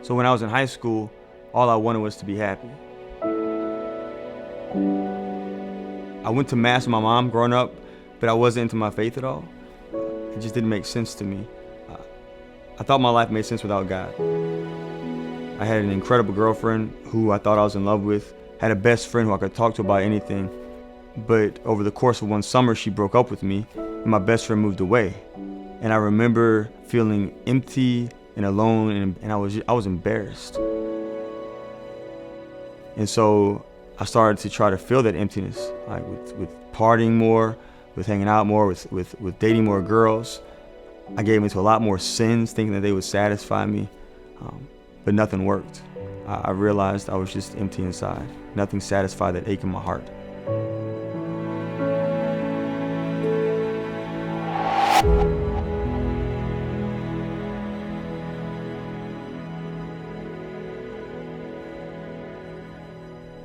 So when I was in high school, all I wanted was to be happy. I went to mass with my mom growing up, but I wasn't into my faith at all. It just didn't make sense to me. I thought my life made sense without God. I had an incredible girlfriend who I thought I was in love with, had a best friend who I could talk to about anything. But over the course of one summer, she broke up with me, and my best friend moved away. And I remember feeling empty and alone, and I was embarrassed. And so I started to try to fill that emptiness, like with partying more, with hanging out more, with dating more girls. I gave into a lot more sins, thinking that they would satisfy me, but nothing worked. I realized I was just empty inside. Nothing satisfied that ache in my heart.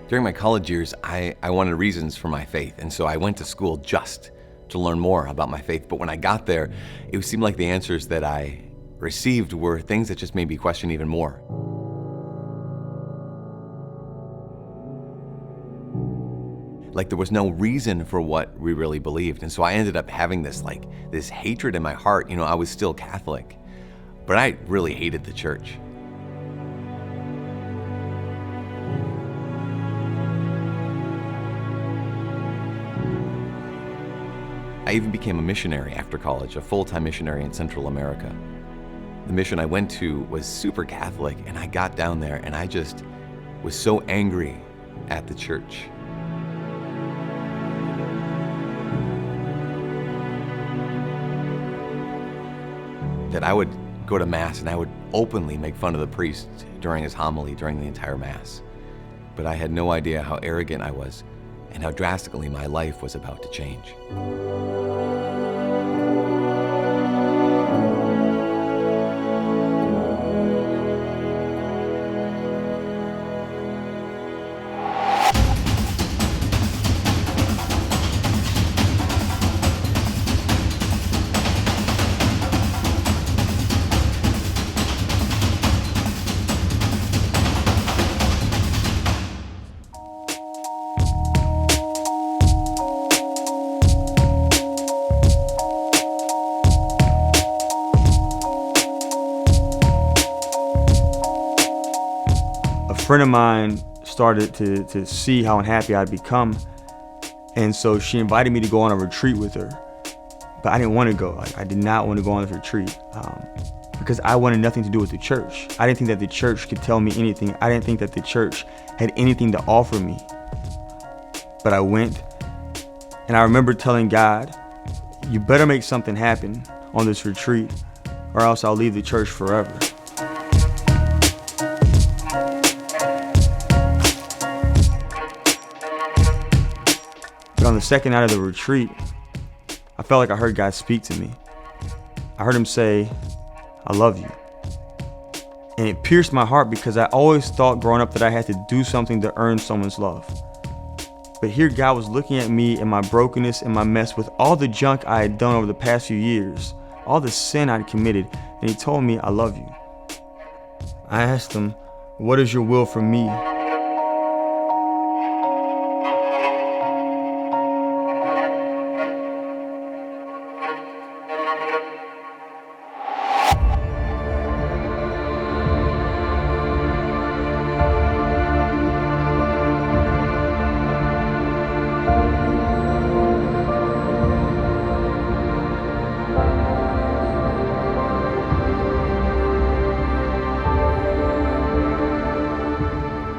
During my college years, I wanted reasons for my faith, and so I went to school just to learn more about my faith. But when I got there, it seemed like the answers that I received were things that just made me question even more. Like there was no reason for what we really believed. And so I ended up having this hatred in my heart. You know, I was still Catholic, but I really hated the church. I even became a missionary after college, a full-time missionary in Central America. The mission I went to was super Catholic, and I got down there and I just was so angry at the church. That I would go to Mass and I would openly make fun of the priest during his homily during the entire Mass. But I had no idea how arrogant I was and how drastically my life was about to change. A friend of mine started to see how unhappy I'd become, and so she invited me to go on a retreat with her. But I didn't want to go. I did not want to go on this retreat because I wanted nothing to do with the church. I didn't think that the church could tell me anything. I didn't think that the church had anything to offer me. But I went, and I remember telling God, you better make something happen on this retreat, or else I'll leave the church forever. But on the second night of the retreat, I felt like I heard God speak to me. I heard him say, I love you. And it pierced my heart because I always thought growing up that I had to do something to earn someone's love. But here God was looking at me and my brokenness and my mess with all the junk I had done over the past few years, all the sin I'd committed, and he told me, I love you. I asked him, what is your will for me?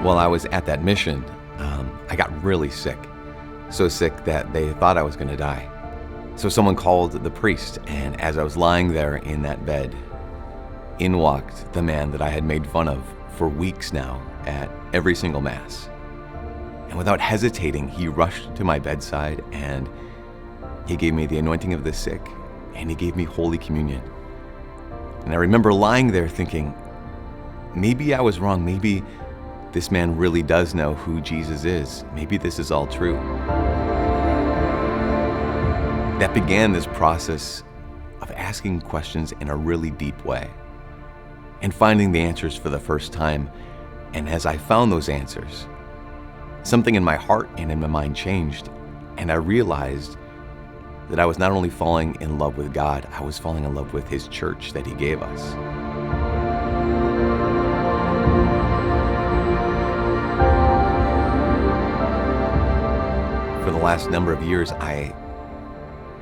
While I was at that mission, I got really sick. So sick that they thought I was going to die. So someone called the priest, and as I was lying there in that bed, in walked the man that I had made fun of for weeks now at every single Mass. And without hesitating, he rushed to my bedside and he gave me the anointing of the sick, and he gave me Holy Communion. And I remember lying there thinking, maybe I was wrong. Maybe this man really does know who Jesus is. Maybe this is all true. That began this process of asking questions in a really deep way. and finding the answers for the first time. And as I found those answers, something in my heart and in my mind changed, and I realized that I was not only falling in love with God, I was falling in love with His church that He gave us. For the last number of years, I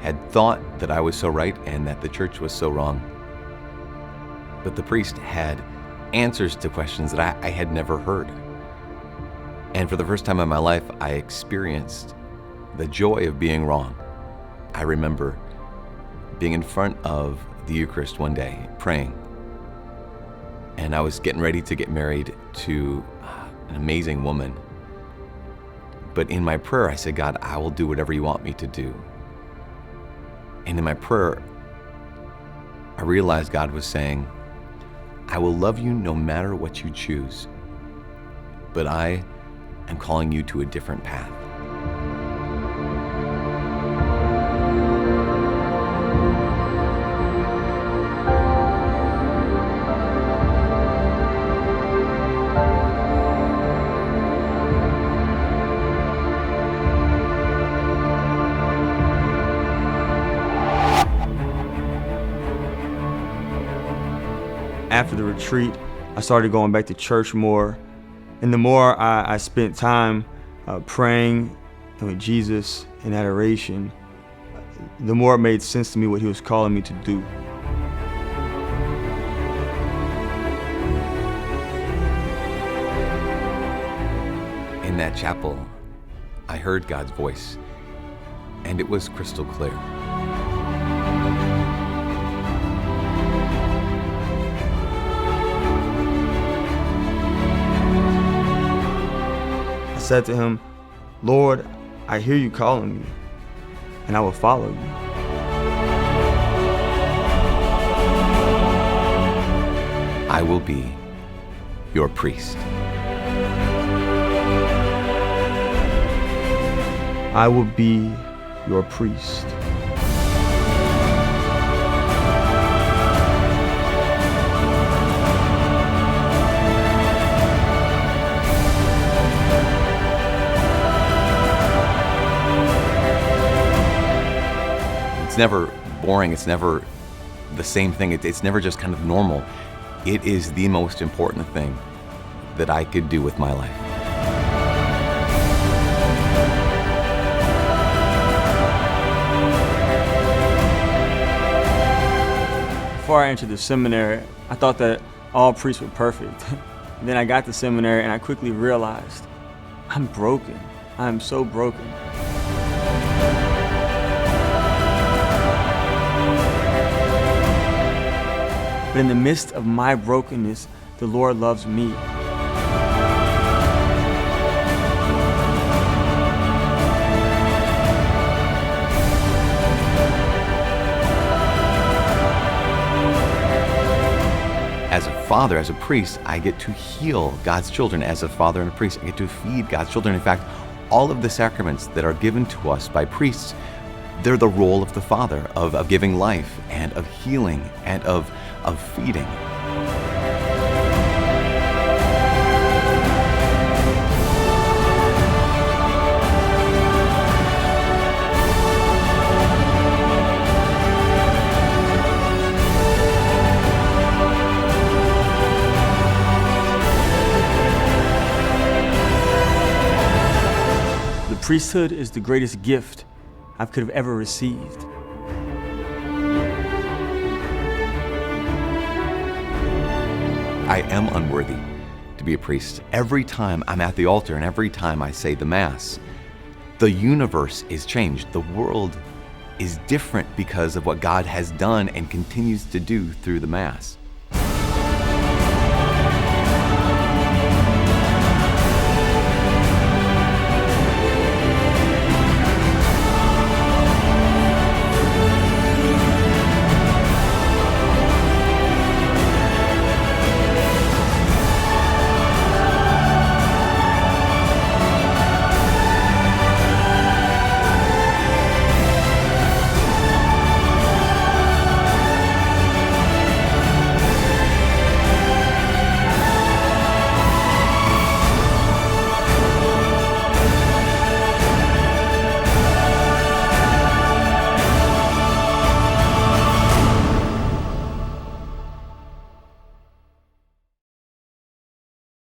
had thought that I was so right and that the church was so wrong. But the priest had answers to questions that I had never heard. And for the first time in my life, I experienced the joy of being wrong. I remember being in front of the Eucharist one day, praying. And I was getting ready to get married to an amazing woman. But in my prayer, I said, God, I will do whatever you want me to do. And in my prayer, I realized God was saying, I will love you no matter what you choose, but I am calling you to a different path. After the retreat, I started going back to church more. And the more I spent time praying and with Jesus in adoration, the more it made sense to me what He was calling me to do. In that chapel, I heard God's voice, and it was crystal clear. I said to Him, Lord, I hear you calling me, and I will follow you. I will be your priest. I will be your priest. It's never boring. It's never the same thing. It's never just kind of normal. It is the most important thing that I could do with my life. Before I entered the seminary, I thought that all priests were perfect. And then I got to seminary and I quickly realized I'm broken. I am so broken. But in the midst of my brokenness, the Lord loves me. As a father, as a priest, I get to heal God's children. As a father and a priest, I get to feed God's children. In fact, all of the sacraments that are given to us by priests, they're the role of the Father, of giving life and of healing and of feeding. The priesthood is the greatest gift I could have ever received. I am unworthy to be a priest. Every time I'm at the altar and every time I say the Mass, the universe is changed. The world is different because of what God has done and continues to do through the Mass.